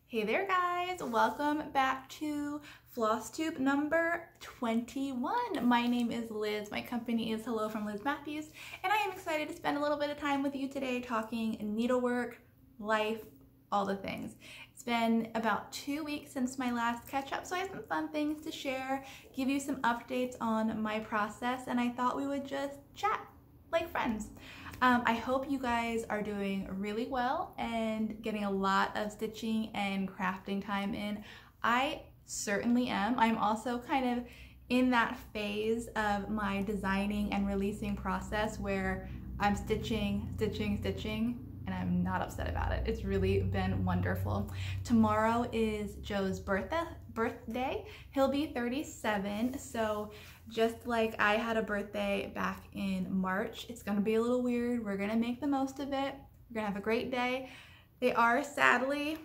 Hey there guys, welcome back to FlossTube number 21. My name is Liz, my company is Hello from Liz Matthews, and I am excited to spend a little bit of time with you today talking needlework, life, all the things. It's been about 2 weeks since my last catch up, so I have some fun things to share, give you some updates on my process, and I thought we would just chat like friends. I hope you guys are doing really well and getting a lot of stitching and crafting time in. I certainly am. I'm also kind of in that phase of my designing and releasing process where I'm stitching, and I'm not upset about it. It's really been wonderful. Tomorrow is Joe's birthday. He'll be 37, so just like I had a birthday back in March, it's gonna be a little weird. We're gonna make the most of it. We're gonna have a great day. They are sadly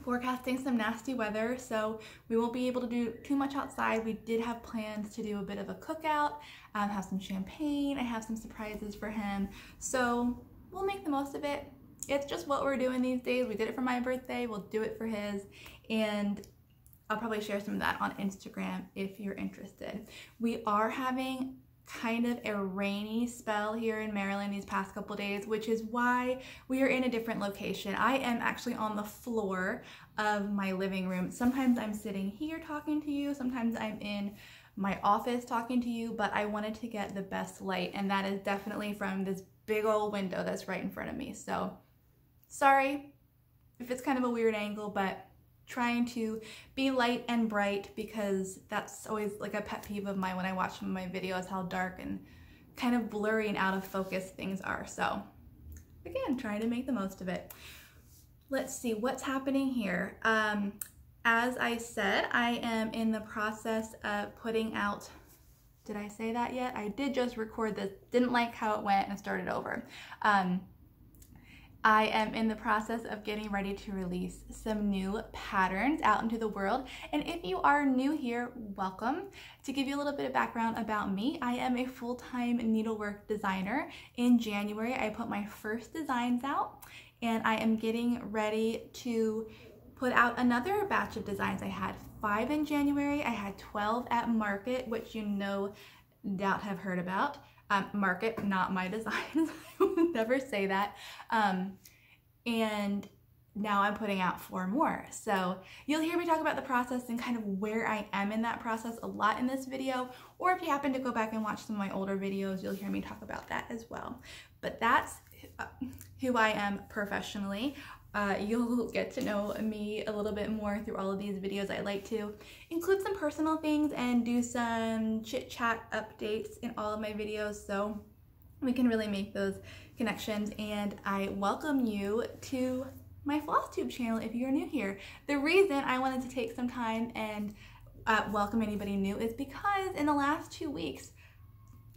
forecasting some nasty weather, so we won't be able to do too much outside. We did have plans to do a bit of a cookout, have some champagne. I have some surprises for him, so we'll make the most of it. It's just what we're doing these days. We did it for my birthday, we'll do it for his, and I'll probably share some of that on Instagram if you're interested. We are having kind of a rainy spell here in Maryland these past couple days, which is why we are in a different location. I am actually on the floor of my living room. Sometimes I'm sitting here talking to you, sometimes I'm in my office talking to you, but I wanted to get the best light, and that is definitely from this big old window that's right in front of me. So sorry if it's kind of a weird angle, but trying to be light and bright, because that's always like a pet peeve of mine when I watch some of my videos, how dark and kind of blurry and out of focus things are. So again, trying to make the most of it. Let's see what's happening here. As I said, I am in the process of putting out, did I say that yet? I did just record this, didn't like how it went and started over. I am in the process of getting ready to release some new patterns out into the world. And if you are new here, welcome. To give you a little bit of background about me, I am a full-time needlework designer. In January, I put my first designs out, and I am getting ready to put out another batch of designs. I had 5 in January, I had 12 at Market, which you no doubt have heard about. Market, not my designs. I would never say that. And now I'm putting out 4 more. So you'll hear me talk about the process and kind of where I am in that process a lot in this video, or if you happen to go back and watch some of my older videos, you'll hear me talk about that as well. But that's who I am professionally. You'll get to know me a little bit more through all of these videos. I like to include some personal things and do some chit chat updates in all of my videos, so we can really make those connections. And I welcome you to my FlossTube channel if you're new here. The reason I wanted to take some time and welcome anybody new is because in the last 2 weeks,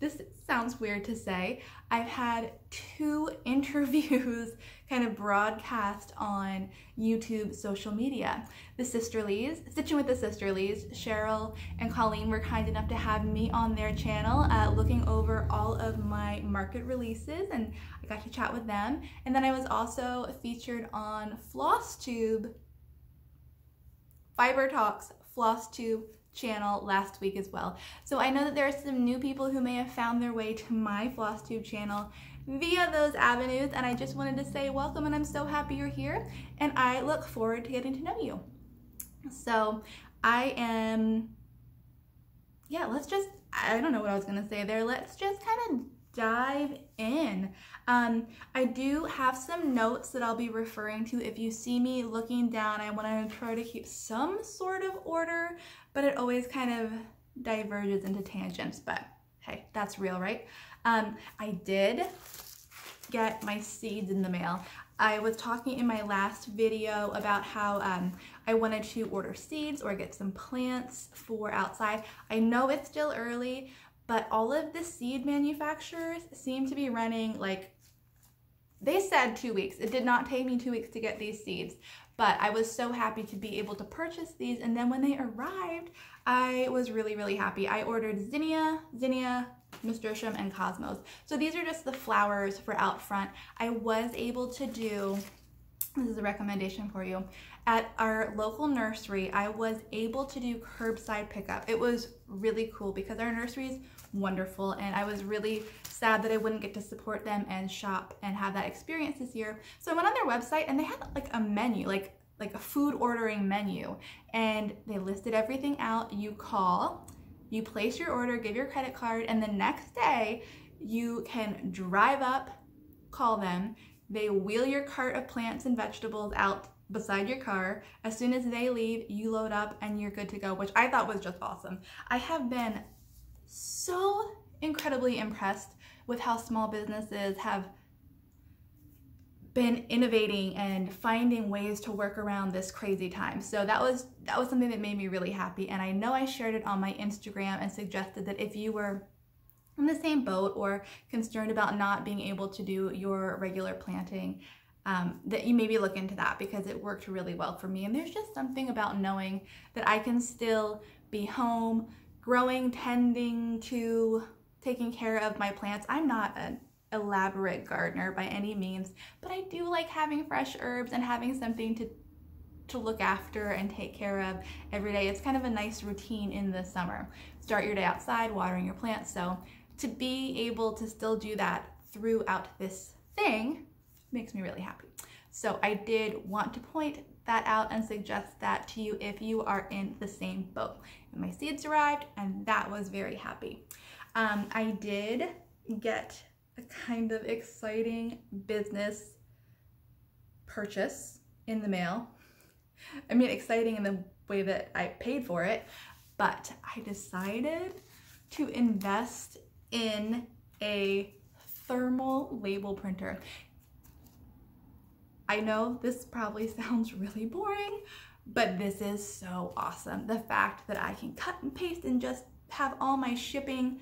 this sounds weird to say, I've had 2 interviews kind of broadcast on YouTube social media. The Sisterlies, Stitching with the Sisterlies, Cheryl and Colleen were kind enough to have me on their channel looking over all of my Market releases, and I got to chat with them. And then I was also featured on FlossTube, Fiber Talks FlossTube channel last week as well. So I know that there are some new people who may have found their way to my FlossTube channel via those avenues, and I just wanted to say welcome, and I'm so happy you're here, and I look forward to getting to know you. So I am, yeah, let's just, I don't know what I was gonna say there. Let's just kind of dive in. I do have some notes that I'll be referring to. If you see me looking down, I want to try to keep some sort of order, but it always kind of diverges into tangents, but hey, that's real, right? I did get my seeds in the mail. I was talking in my last video about how I wanted to order seeds or get some plants for outside. I know it's still early, but all of the seed manufacturers seem to be running, like, they said 2 weeks. It did not take me 2 weeks to get these seeds, but I was so happy to be able to purchase these, and then when they arrived, I was really, really happy. I ordered zinnia, nasturtium, and cosmos. So these are just the flowers for out front. I was able to do this is a recommendation for you. At our local nursery, I was able to do curbside pickup. It was really cool because our nursery is wonderful, and I was really sad that I wouldn't get to support them and shop and have that experience this year. So I went on their website and they had like a menu, like a food ordering menu, and they listed everything out. You call, you place your order, give your credit card, and the next day you can drive up, call them, they wheel your cart of plants and vegetables out beside your car. As soon as they leave, you load up and you're good to go, which I thought was just awesome. I have been so incredibly impressed with how small businesses have been innovating and finding ways to work around this crazy time. So that was something that made me really happy. And I know I shared it on my Instagram and suggested that if you were in the same boat or concerned about not being able to do your regular planting, that you maybe look into that, because it worked really well for me. And there's just something about knowing that I can still be home, growing, tending to, taking care of my plants. I'm not an elaborate gardener by any means, but I do like having fresh herbs and having something to look after and take care of every day. It's kind of a nice routine in the summer. Start your day outside, watering your plants. So to be able to still do that throughout this thing makes me really happy. So I did want to point that out and suggest that to you if you are in the same boat. And my seeds arrived, and that was very happy. I did get a kind of exciting business purchase in the mail. I mean, exciting in the way that I paid for it, but I decided to invest in a thermal label printer. I know this probably sounds really boring, but this is so awesome. The fact that I can cut and paste and just have all my shipping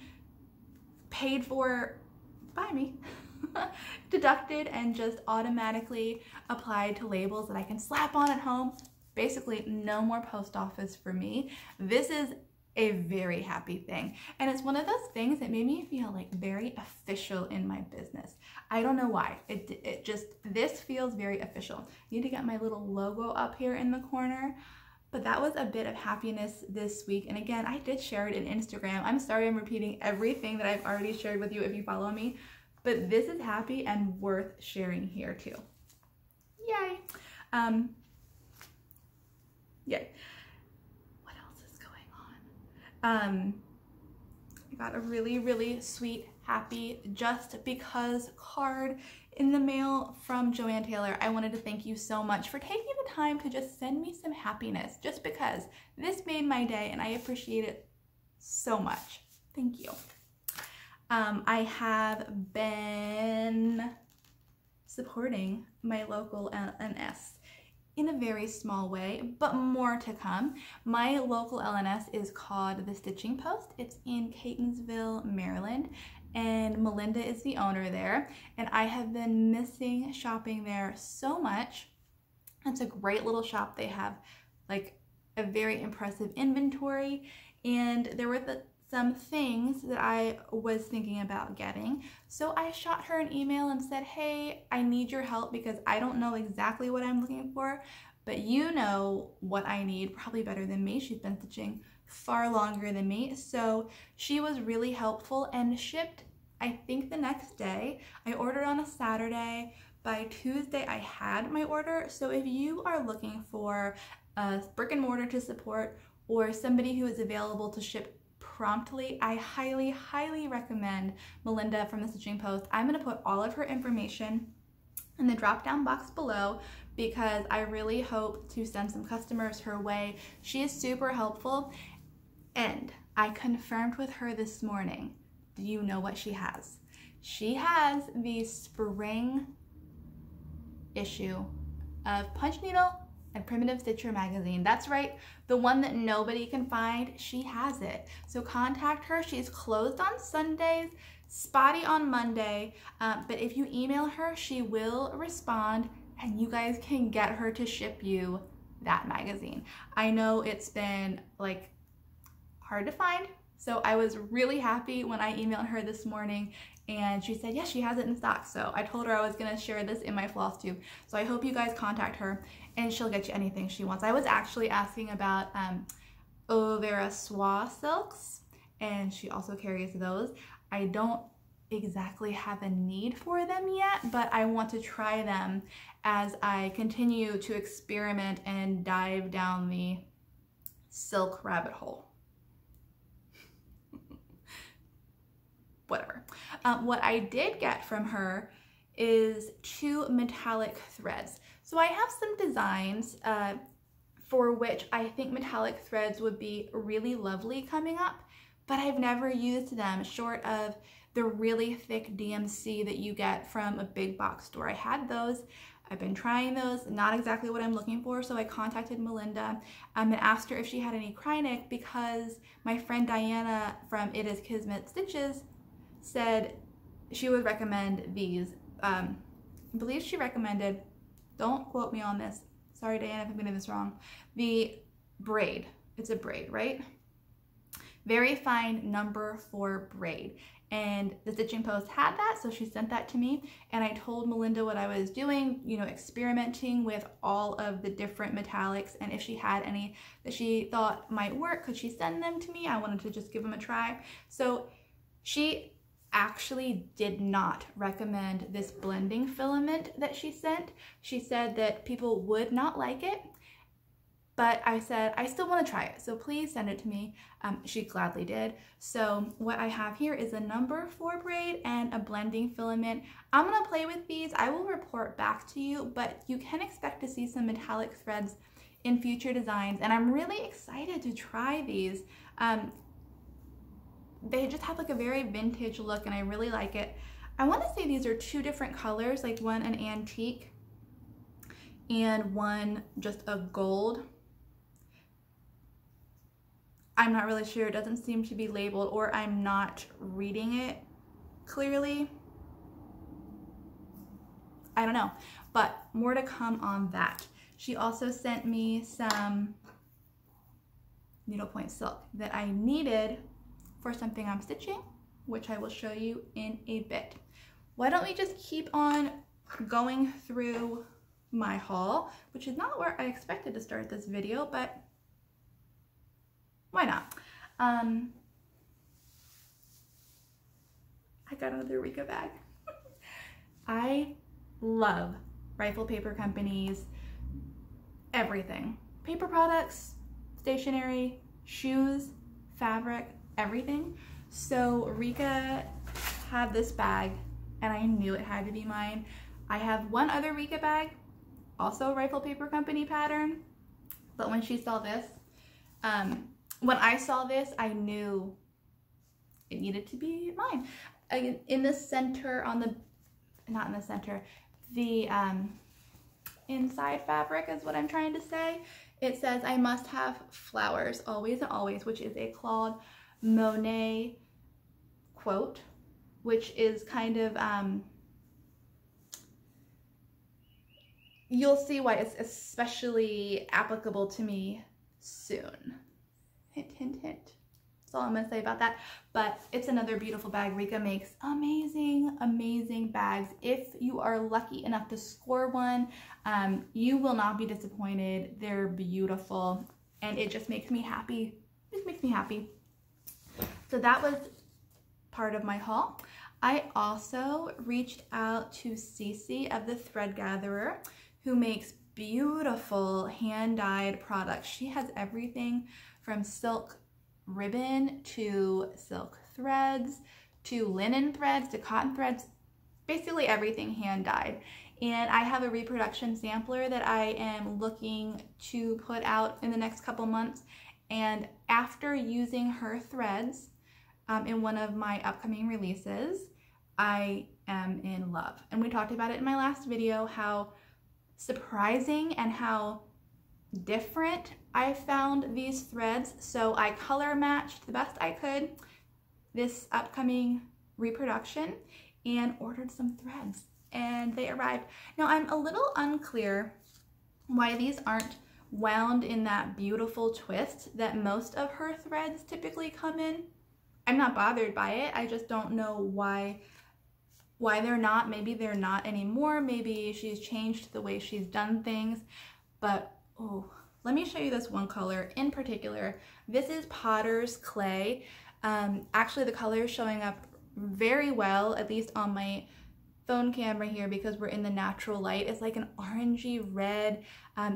paid for by me, deducted, and just automatically applied to labels that I can slap on at home. Basically, no more post office for me. This is a very happy thing. And it's one of those things that made me feel like very official in my business. I don't know why. It just, this feels very official. I need to get my little logo up here in the corner. But that was a bit of happiness this week. And again, I did share it in Instagram. I'm sorry I'm repeating everything that I've already shared with you if you follow me, but this is happy and worth sharing here too. Yay. Yay. What else is going on? I got a really, really sweet, happy Just Because card in the mail from Joanne Taylor. I wanted to thank you so much for taking the time to just send me some happiness, just because this made my day and I appreciate it so much. Thank you. I have been supporting my local LNS in a very small way, but more to come. My local LNS is called The Stitching Post. It's in Catonsville, Maryland, and Melinda is the owner there, and I have been missing shopping there so much. It's a great little shop. They have like a very impressive inventory, and there were some things that I was thinking about getting. So I shot her an email and said, hey, I need your help because I don't know exactly what I'm looking for, but you know what I need probably better than me. She's been stitching far longer than me. So she was really helpful and shipped, I think, the next day. I ordered on a Saturday. By Tuesday, I had my order. So if you are looking for a brick and mortar to support or somebody who is available to ship promptly, I highly, highly recommend Melinda from The Stitching Post. I'm gonna put all of her information in the drop-down box below because I really hope to send some customers her way. She is super helpful, and I confirmed with her this morning. Do you know what she has? She has the spring issue of Punch Needle and Primitive Stitcher magazine. That's right, the one that nobody can find. She has it. So contact her. She's closed on Sundays, spotty on Monday, but if you email her, she will respond and you guys can get her to ship you that magazine. I know it's been like hard to find, so I was really happy when I emailed her this morning and she said, yes, she has it in stock. So I told her I was gonna share this in my floss tube. So I hope you guys contact her and she'll get you anything she wants. I was actually asking about Aloe Vera Soie silks, and she also carries those. I don't exactly have a need for them yet, but I want to try them as I continue to experiment and dive down the silk rabbit hole. Whatever. What I did get from her is 2 metallic threads. So I have some designs for which I think metallic threads would be really lovely coming up, but I've never used them short of the really thick DMC that you get from a big box store. I had those. I've been trying those, not exactly what I'm looking for, so I contacted Melinda and asked her if she had any Kreinik, because my friend Diana from It Is Kismet Stitches said she would recommend these. I believe she recommended, don't quote me on this, sorry Diana if I'm getting this wrong, the braid. It's a braid, right? Very fine number 4 braid. And the Stitching Post had that, so she sent that to me, and I told Melinda what I was doing, you know, experimenting with all of the different metallics, and if she had any that she thought might work, could she send them to me? I wanted to just give them a try. So she actually did not recommend this blending filament that she sent. She said that people would not like it, but I said, I still want to try it, so please send it to me. She gladly did. So what I have here is a number 4 braid and a blending filament. I'm gonna play with these. I will report back to you, but you can expect to see some metallic threads in future designs, and I'm really excited to try these. They just have like a very vintage look, and I really like it. I want to say these are 2 different colors, like one an antique and one just a gold. I'm not really sure. It doesn't seem to be labeled, or I'm not reading it clearly. I don't know, but more to come on that. She also sent me some needlepoint silk that I needed for something I'm stitching, which I will show you in a bit. Why don't we just keep on going through my haul, which is not where I expected to start this video, but why not? I got another Rika bag. I love Rifle Paper Company's everything. Paper products, stationery, shoes, fabric, everything. So Rika had this bag and I knew it had to be mine. I have one other Rika bag, also Rifle Paper Company pattern, but when she saw this, when I saw this, I knew it needed to be mine. In the center, on the, not in the center, the inside fabric is what I'm trying to say. It says, I must have flowers always and always, which is a Claude Monet quote, which is kind of, you'll see why it's especially applicable to me soon. Hint, hint, hint. That's all I'm gonna say about that. But it's another beautiful bag. Rika makes amazing, amazing bags. If you are lucky enough to score one, you will not be disappointed. They're beautiful, and it just makes me happy. It makes me happy. So that was part of my haul. I also reached out to Cece of the Thread Gatherer, who makes beautiful hand-dyed products. She has everything from silk ribbon to silk threads to linen threads to cotton threads, basically everything hand-dyed. And I have a reproduction sampler that I am looking to put out in the next couple months. And after using her threads in one of my upcoming releases, I am in love. And we talked about it in my last video, how surprising and how different I found these threads. So I color matched the best I could this upcoming reproduction and ordered some threads, and they arrived. Now I'm a little unclear why these aren't wound in that beautiful twist that most of her threads typically come in. I'm not bothered by it. I just don't know why why they're not. Maybe they're not anymore. Maybe she's changed the way she's done things. But, oh, let me show you this one color in particular. This is Potter's Clay. Actually, the color is showing up very well, at least on my phone camera here, because we're in the natural light. It's like an orangey red.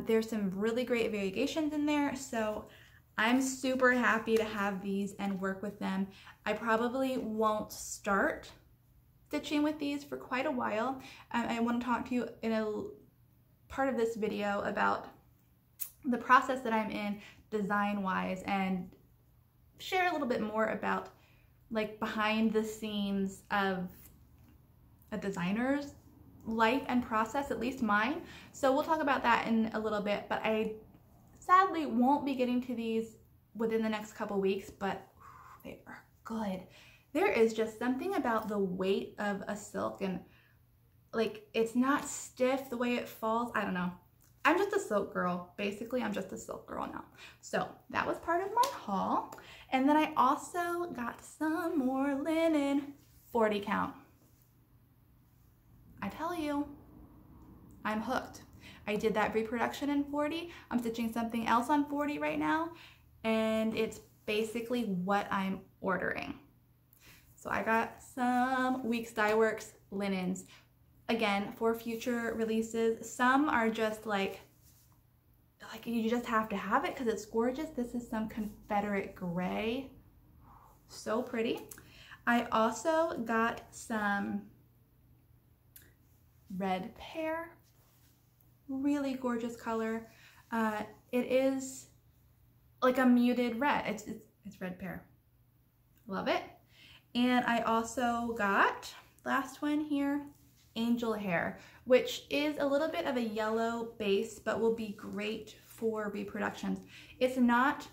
There's some really great variegations in there, so I'm super happy to have these and work with them. I probably won't start stitching with these for quite a while. I want to talk to you in a part of this video about the process that I'm in design-wise and share a little bit more about like behind the scenes of a designer's life and process, at least mine. So we'll talk about that in a little bit, but I sadly won't be getting to these within the next couple weeks, but they are good. There is just something about the weight of a silk, and like it's not stiff the way it falls. I don't know. I'm just a silk girl. Basically, I'm just a silk girl now. So that was part of my haul. And then I also got some more linen, 40 count. I tell you, I'm hooked. I did that reproduction in 40. I'm stitching something else on 40 right now, and it's basically what I'm ordering. So I got some Weeks Dye Works linens. Again, for future releases, some are just like you just have to have it because it's gorgeous. This is some Confederate gray. So pretty. I also got some Red Pear. Really gorgeous color. It is like a muted red. It's Red Pear. Love it. And I also got, last one here, Angel Hair, which is a little bit of a yellow base, but will be great for reproductions. It's not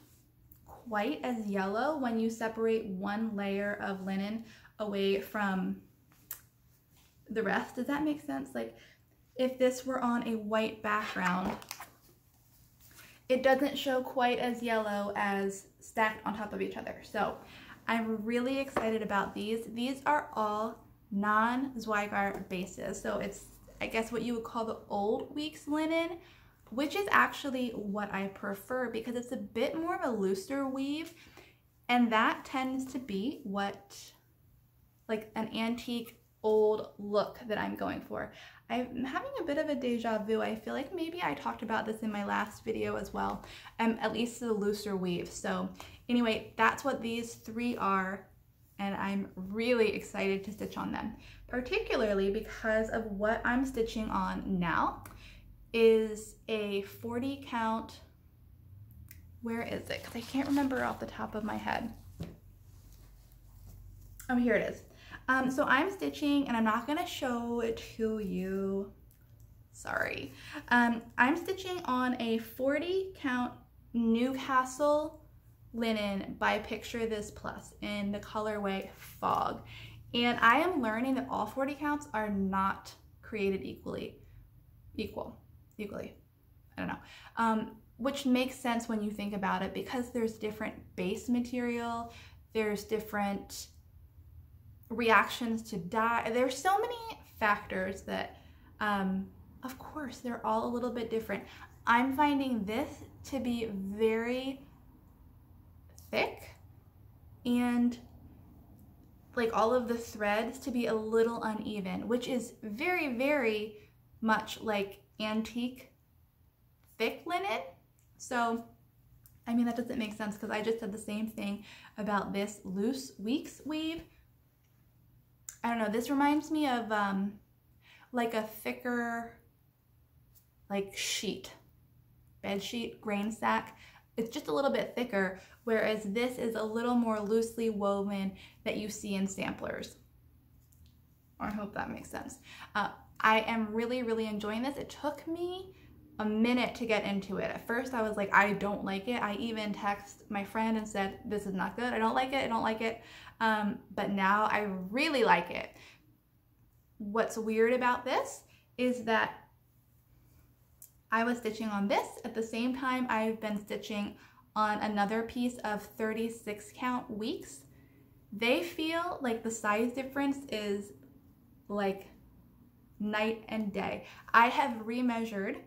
quite as yellow when you separate one layer of linen away from the rest. Does that make sense? Like if this were on a white background, it doesn't show quite as yellow as stacked on top of each other. So I'm really excited about these. These are all non-Zweigart bases. So it's, I guess, what you would call the old Weeks linen, which is actually what I prefer because it's a bit more of a looser weave, and that tends to be what, like an antique old look that I'm going for. I'm having a bit of a deja vu. I feel like maybe I talked about this in my last video as well, at least the looser weave. So anyway, that's what these three are, and I'm really excited to stitch on them, particularly because of what I'm stitching on now is a 40 count. Where is it? Because I can't remember off the top of my head. Oh, here it is. So I'm stitching, and I'm not gonna show it to you, sorry. I'm stitching on a 40 count Newcastle linen by Picture This Plus in the colorway Fog. And I am learning that all 40 counts are not created equally, I don't know. Which makes sense when you think about it, because there's different base material, there's different reactions to dye. There's so many factors that, of course, they're all a little bit different. I'm finding this to be very thick, and like all of the threads to be a little uneven, which is very, very much like antique thick linen. So, I mean, that doesn't make sense because I just said the same thing about this loose Weeks weave. I don't know, this reminds me of like a thicker like sheet, bed sheet, grain sack. It's just a little bit thicker, whereas this is a little more loosely woven that you see in samplers. I hope that makes sense. I am really, really enjoying this. It took me a minute to get into it. At first I was like, I don't like it. I even texted my friend and said, this is not good. I don't like it. I don't like it. But now I really like it. What's weird about this is that I was stitching on this at the same time I've been stitching on another piece of 36 count Weeks. They feel like the size difference is like night and day. I have remeasured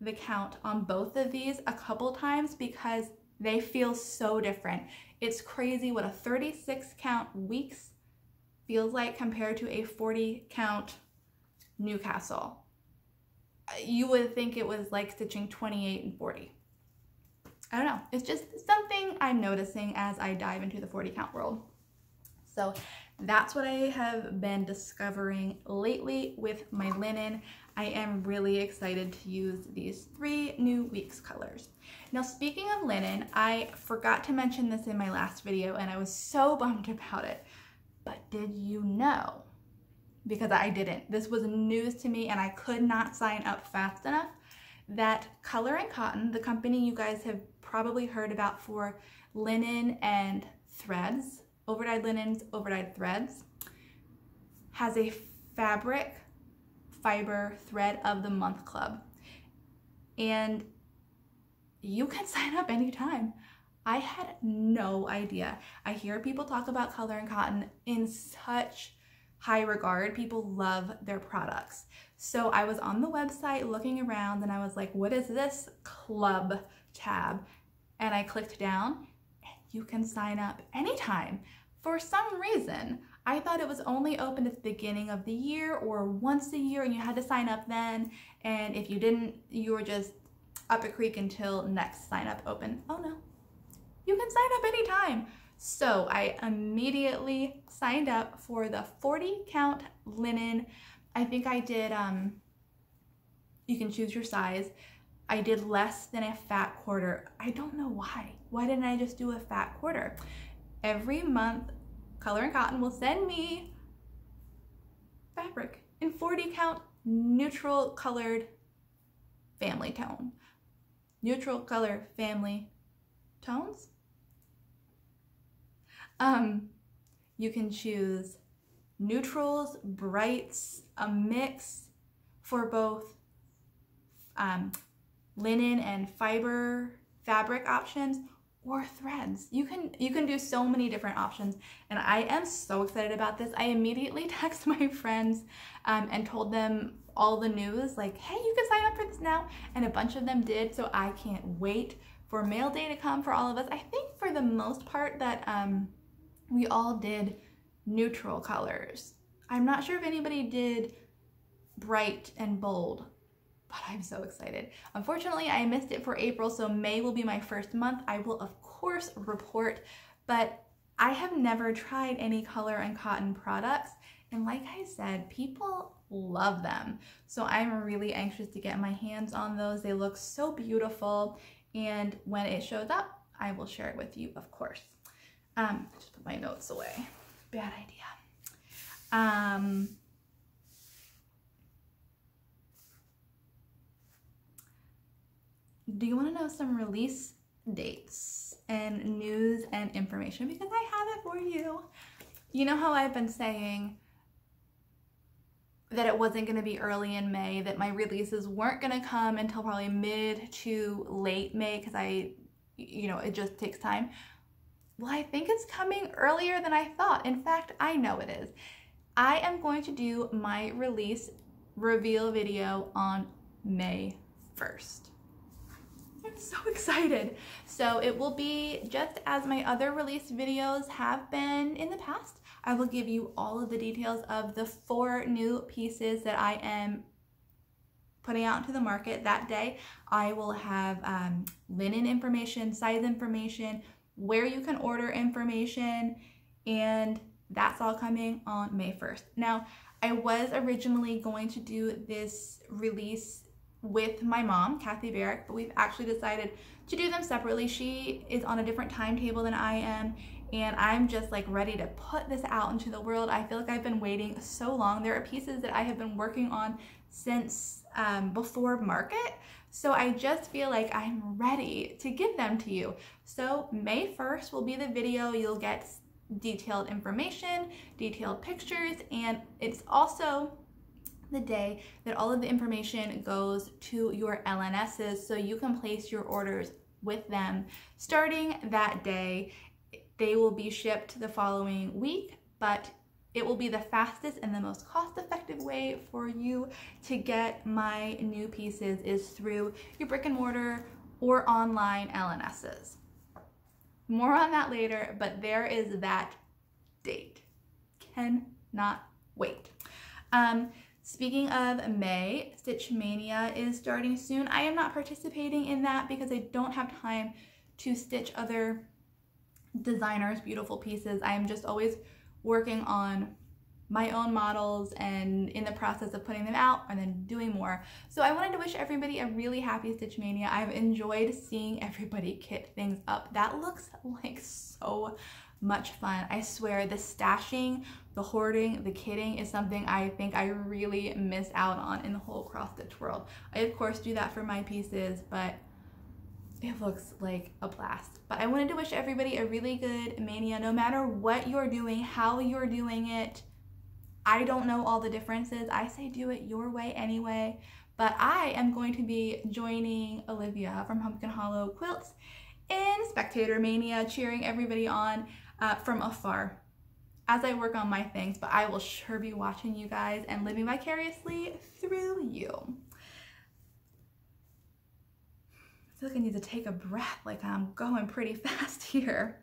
the count on both of these a couple times because they feel so different. It's crazy what a 36 count Weeks feels like compared to a 40 count Newcastle. You would think it was like stitching 28 and 40. I don't know. It's just something I'm noticing as I dive into the 40 count world. So that's what I have been discovering lately with my linen. I am really excited to use these 3 new Weeks colors. Now, speaking of linen, I forgot to mention this in my last video and I was so bummed about it. But did you know, because I didn't, this was news to me and I could not sign up fast enough, that Color and Cotton, the company you guys have probably heard about for linen and threads, overdyed linens, overdyed threads, has a fabric fiber thread of the month club. And you can sign up anytime. I had no idea. I hear people talk about Color and Cotton in such high regard. People love their products. So I was on the website looking around and I was like, what is this club tab? And I clicked down and you can sign up anytime. For some reason, I thought it was only open at the beginning of the year or once a year and you had to sign up then. And if you didn't, you were just up a creek until next sign up open. Oh no, you can sign up anytime. So I immediately signed up for the 40 count linen. I think I did, you can choose your size. I did less than a fat quarter. I don't know why. Why didn't I just do a fat quarter? Every month, Color and Cotton will send me fabric in 40 count neutral colored family tone. Neutral color family tones. You can choose neutrals, brights, a mix for both linen and fiber fabric options, or threads. You can do so many different options, and I am so excited about this. I immediately texted my friends and told them all the news, like, hey, you can sign up for this now, and a bunch of them did, so I can't wait for mail day to come for all of us. I think for the most part that we all did neutral colors. I'm not sure if anybody did bright and bold, but I'm so excited. Unfortunately, I missed it for April, so May will be my first month. I will, of course, report, but I have never tried any Color and Cotton products, and like I said, people love them. So I'm really anxious to get my hands on those. They look so beautiful, and when it shows up, I will share it with you, of course. Just put my notes away. Bad idea. Do you want to know some release dates and news and information? Because I have it for you. You know how I've been saying that it wasn't going to be early in May, that my releases weren't going to come until probably mid to late May because it just takes time. Well, I think it's coming earlier than I thought. In fact, I know it is. I am going to do my release reveal video on May 1st. I'm so excited. So it will be just as my other release videos have been in the past. I will give you all of the details of the 4 new pieces that I am putting out into the market that day. I will have linen information, size information, where you can order information, and that's all coming on May 1st. Now, I was originally going to do this release with my mom, Kathy Barrick, but we've actually decided to do them separately. She is on a different timetable than I am, and I'm just like ready to put this out into the world. I feel like I've been waiting so long. There are pieces that I have been working on since before market, so I just feel like I'm ready to give them to you. So May 1st will be the video. You'll get detailed information, detailed pictures, and it's also the day that all of the information goes to your LNSs so you can place your orders with them starting that day. They will be shipped the following week, but it will be the fastest and the most cost-effective way for you to get my new pieces is through your brick and mortar or online LNSs. More on that later, but there is that date. Cannot wait. Speaking of May, Stitch Mania is starting soon. I am not participating in that because I don't have time to stitch other designers' beautiful pieces. I am just always working on my own models and in the process of putting them out and then doing more. So I wanted to wish everybody a really happy Stitch Mania. I've enjoyed seeing everybody kit things up. That looks like so much fun. I swear the stashing, the hoarding, the kitting is something I think I really miss out on in the whole cross stitch world. I of course do that for my pieces, but it looks like a blast. But I wanted to wish everybody a really good Mania, no matter what you're doing, how you're doing it. I don't know all the differences. I say do it your way anyway, but I am going to be joining Olivia from Pumpkin Hollow Quilts in Spectator Mania, cheering everybody on from afar as I work on my things, but I will sure be watching you guys and living vicariously through you. I feel like I need to take a breath, like I'm going pretty fast here.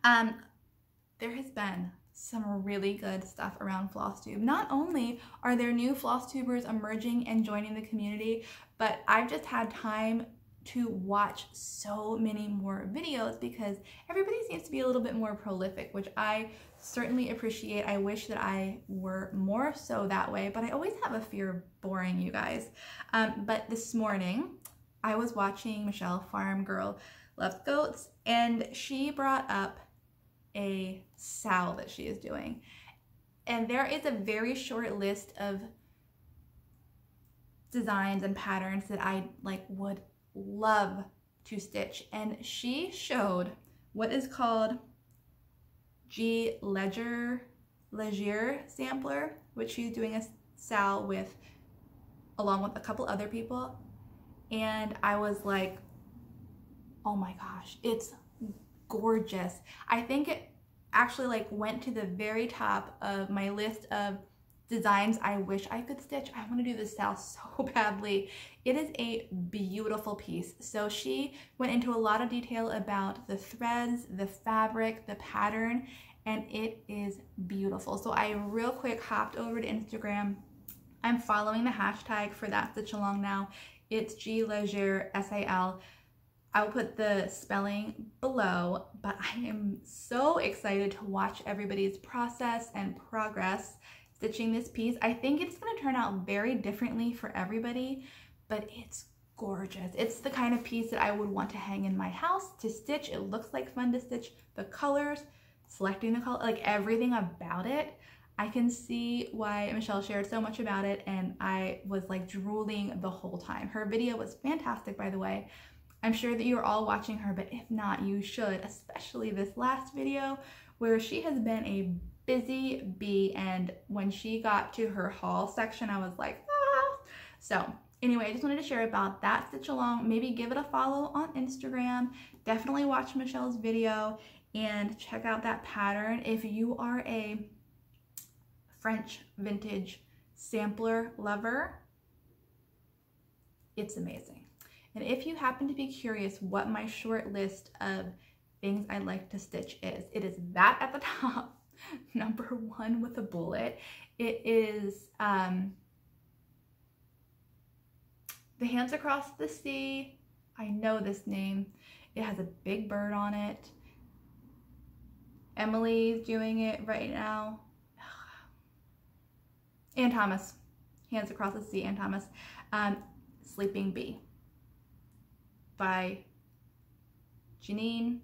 There has been some really good stuff around FlossTube. Not only are there new FlossTubers emerging and joining the community, but I've just had time to watch so many more videos because everybody seems to be a little bit more prolific, which I certainly appreciate. I wish that I were more so that way, but I always have a fear of boring you guys. But this morning I was watching Michelle Farm Girl Loves Goats, and she brought up a SAL that she is doing. And there is a very short list of designs and patterns that I would love to stitch, and she showed what is called G Leger sampler, which she's doing a SAL with along with a couple other people, and I was like, oh my gosh, it's gorgeous. I think it actually went to the very top of my list of designs I wish I could stitch. I want to do this SAL so badly. It is a beautiful piece. So she went into a lot of detail about the threads, the fabric, the pattern, and it is beautiful. So I real quick hopped over to Instagram. I'm following the hashtag for that stitch along now. It's G Leger SAL. I will put the spelling below, but I am so excited to watch everybody's process and progress stitching this piece. I think it's going to turn out very differently for everybody, but it's gorgeous. It's the kind of piece that I would want to hang in my house to stitch. It looks like fun to stitch. The colors, selecting the color, everything about it. I can see why Michelle shared so much about it, and I was drooling the whole time. Her video was fantastic, by the way. I'm sure that you're all watching her, but if not, you should, especially this last video where she has been a busy bee, and when she got to her haul section, I was like, ah. So anyway, I just wanted to share about that stitch along. Maybe give it a follow on Instagram. Definitely watch Michelle's video and check out that pattern. If you are a French vintage sampler lover, it's amazing. And if you happen to be curious what my short list of things I like to stitch is, it is that at the top, number 1 with a bullet. It is The Hands Across the Sea. I know this name. It has a big bird on it. Emily's doing it right now. Ann Thomas. Hands Across the Sea, Ann Thomas. Sleeping Bee by Janine,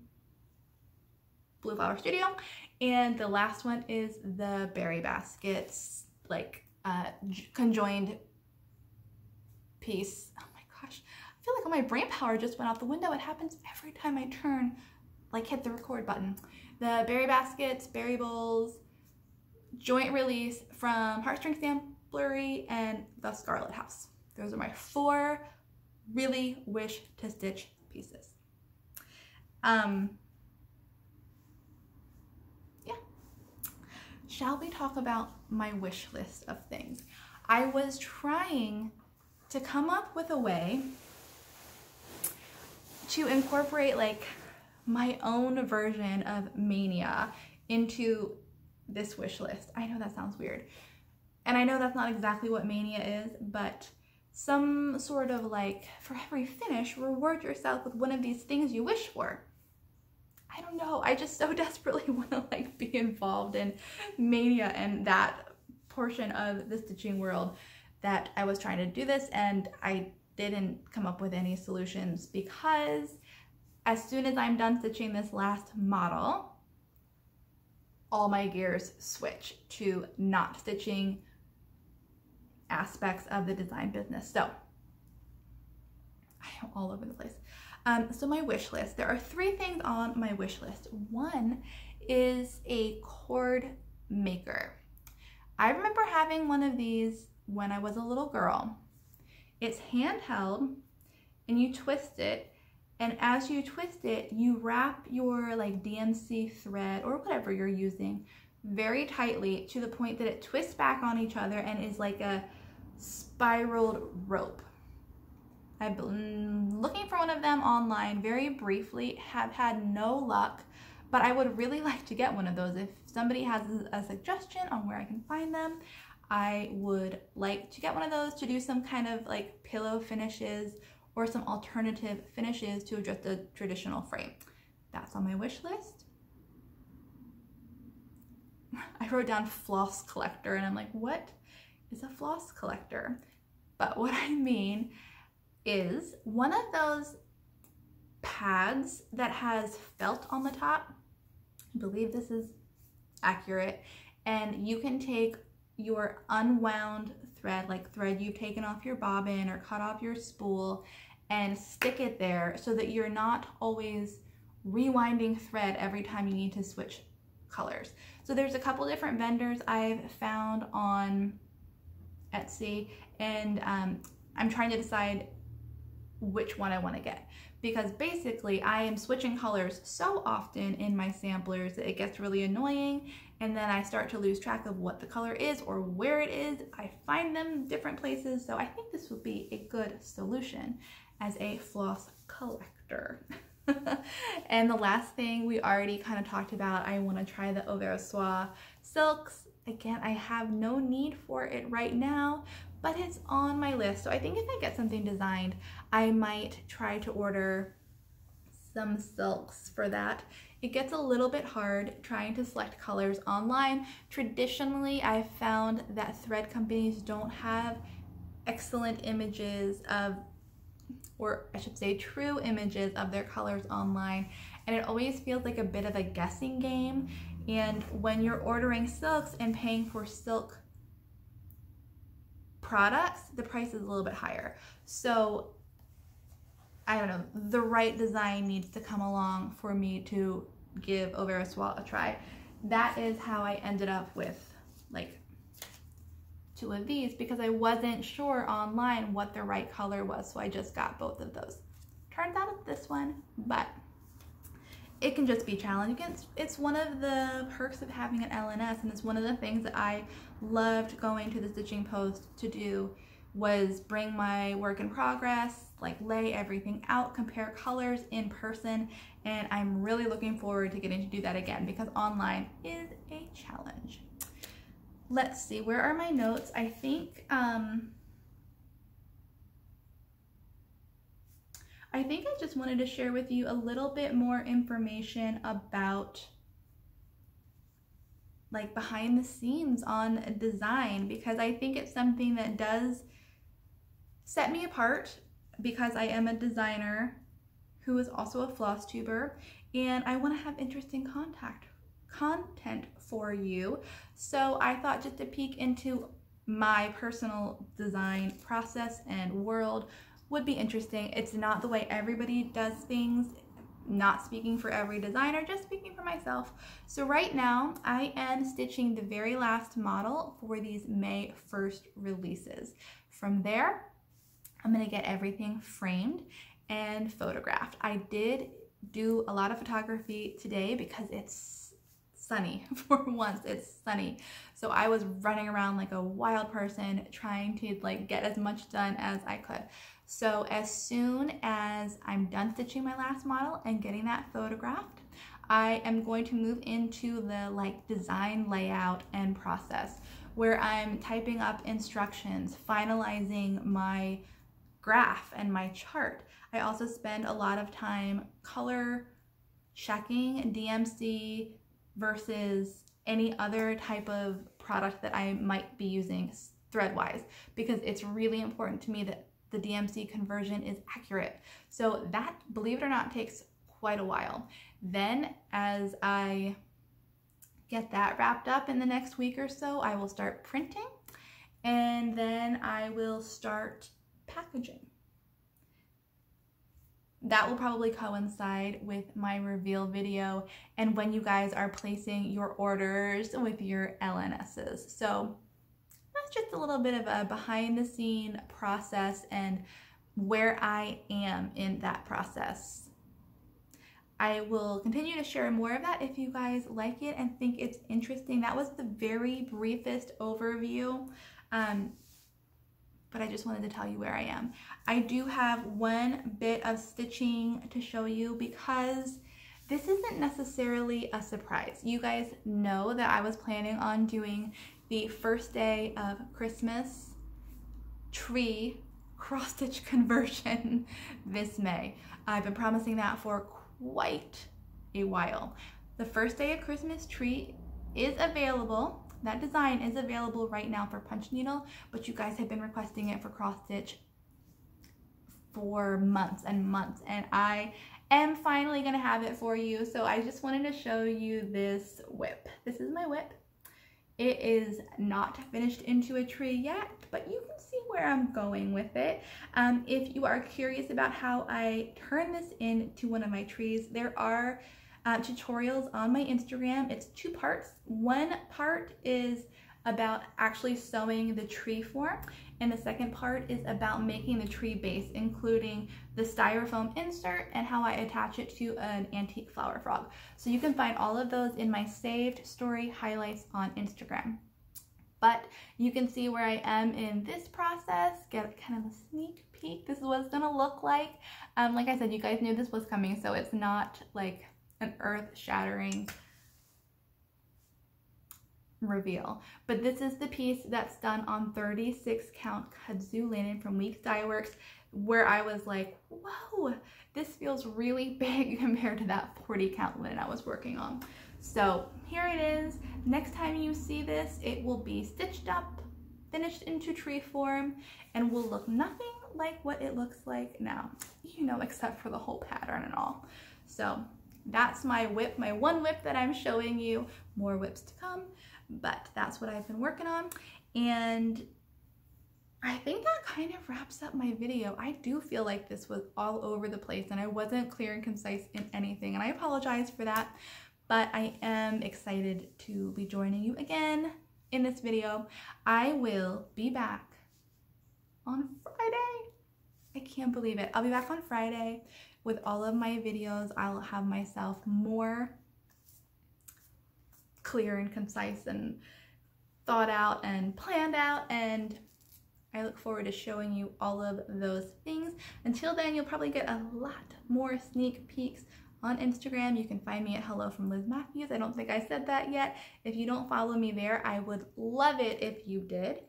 Blue Flower Studio. And the last one is the Berry Baskets, conjoined piece. Oh my gosh, I feel like all my brain power just went out the window. It happens every time I turn, hit the record button. The Berry Baskets, Berry Bowls, joint release from Heartstring Samplery and the Scarlet House. Those are my 4 really wish to stitch pieces. Yeah. shall we talk about my wish list of things? I was trying to come up with a way to incorporate like my own version of Mania into this wish list. I know that sounds weird. And I know that's not exactly what Mania is, but some sort of like, for every finish, reward yourself with one of these things you wish for. I don't know, I just so desperately want to like be involved in Mania and that portion of the stitching world that I was trying to do this, and I didn't come up with any solutions because as soon as I'm done stitching this last model, all my gears switch to not stitching aspects of the design business. So I am all over the place. So my wish list, there are 3 things on my wish list. One is a cord maker. I remember having one of these when I was a little girl. It's handheld and you twist it, and as you twist it, you wrap your like DMC thread or whatever you're using very tightly to the point that it twists back on each other and is like a spiraled rope. I've been looking for one of them online very briefly, have had no luck, but I would really like to get one of those. If somebody has a suggestion on where I can find them, I would like to get one of those to do some kind of like pillow finishes or some alternative finishes to just a traditional frame. That's on my wish list. I wrote down floss collector and I'm like, what is a floss collector? But what I mean is one of those pads that has felt on the top. I believe this is accurate. And you can take your unwound thread, like thread you've taken off your bobbin or cut off your spool, and stick it there so that you're not always rewinding thread every time you need to switch colors. So there's a couple different vendors I've found on Etsy, and I'm trying to decide which one I want to get, because basically I am switching colors so often in my samplers that it gets really annoying, and then I start to lose track of what the color is or where it is. I find them different places, so I think this would be a good solution as a floss collector. And the last thing we already kind of talked about, I want to try the Au Ver Soie silks. Again, I have no need for it right now, but it's on my list. So I think if I get something designed, I might try to order some silks for that. It gets a little bit hard trying to select colors online. Traditionally, I've found that thread companies don't have excellent images of, or I should say true images of their colors online, and it always feels like a bit of a guessing game. And when you're ordering silks and paying for silk products, the price is a little bit higher. So I don't know, the right design needs to come along for me to give Au Ver Soie a try. That is how I ended up with like 2 of these, because I wasn't sure online what the right color was, so I just got both of those. Turns out it's this one, but it can just be challenging. It's one of the perks of having an LNS, and it's one of the things that I loved going to the Stitching Post to do, was bring my work in progress, like lay everything out, compare colors in person, and I'm really looking forward to getting to do that again, because online is a challenge. Let's see, where are my notes? I think I just wanted to share with you a little bit more information about like behind the scenes on design, because I think it's something that does set me apart, because I am a designer who is also a floss tuber, and I want to have interesting content for you. So I thought just to peek into my personal design process and world would be interesting. It's not the way everybody does things, not speaking for every designer, just speaking for myself. So right now I am stitching the very last model for these May 1st releases. From there, I'm gonna get everything framed and photographed. I did do a lot of photography today because it's sunny. For once, it's sunny. So I was running around like a wild person trying to like get as much done as I could. So as soon as I'm done stitching my last model and getting that photographed, I am going to move into the like design layout and process where I'm typing up instructions, finalizing my graph and my chart. I also spend a lot of time color checking DMC versus any other type of product that I might be using thread-wise, because it's really important to me that the DMC conversion is accurate. So that, believe it or not, takes quite a while. Then as I get that wrapped up in the next week or so, I will start printing, and then I will start packaging. That will probably coincide with my reveal video and when you guys are placing your orders with your LNSs. So that's just a little bit of a behind the scene process and where I am in that process. I will continue to share more of that if you guys like it and think it's interesting. That was the very briefest overview, but I just wanted to tell you where I am. I do have one bit of stitching to show you because this isn't necessarily a surprise. You guys know that I was planning on doing the first day of Christmas tree cross stitch conversion this May. I've been promising that for quite a while. The first day of Christmas tree is available. That design is available right now for punch needle, but you guys have been requesting it for cross stitch for months and months, and I am finally gonna have it for you. So I just wanted to show you this whip. This is my whip. It is not finished into a tree yet, but you can see where I'm going with it. If you are curious about how I turn this into one of my trees, there are tutorials on my Instagram. It's 2 parts. One part is about actually sewing the tree form, and the second part is about making the tree base, including the styrofoam insert and how I attach it to an antique flower frog. So you can find all of those in my saved story highlights on Instagram. But you can see where I am in this process, get kind of a sneak peek. This is what it's gonna look like. Like I said, you guys knew this was coming, so it's not like an earth-shattering reveal. But this is the piece that's done on 36 count kudzu linen from Weeks Dye Works, where I was like, whoa, this feels really big compared to that 40 count linen I was working on. So here it is. Next time you see this, it will be stitched up, finished into tree form, and will look nothing like what it looks like now, you know, except for the whole pattern and all. So that's my whip, my one whip that I'm showing you. More whips to come, but that's what I've been working on. And I think that kind of wraps up my video. I do feel like this was all over the place and I wasn't clear and concise in anything, and I apologize for that, but I am excited to be joining you again in this video. I will be back on Friday. I can't believe it. I'll be back on Friday with all of my videos. I'll have myself more clear and concise and thought out and planned out, and I look forward to showing you all of those things. Until then, you'll probably get a lot more sneak peeks on Instagram. You can find me at Hello from Liz Matthews. I don't think I said that yet. If you don't follow me there, I would love it if you did.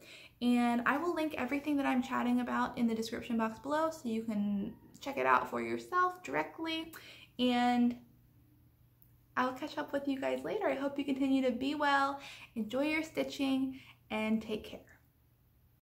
And I will link everything that I'm chatting about in the description box below so you can check it out for yourself directly. And I'll catch up with you guys later. I hope you continue to be well, enjoy your stitching, and take care.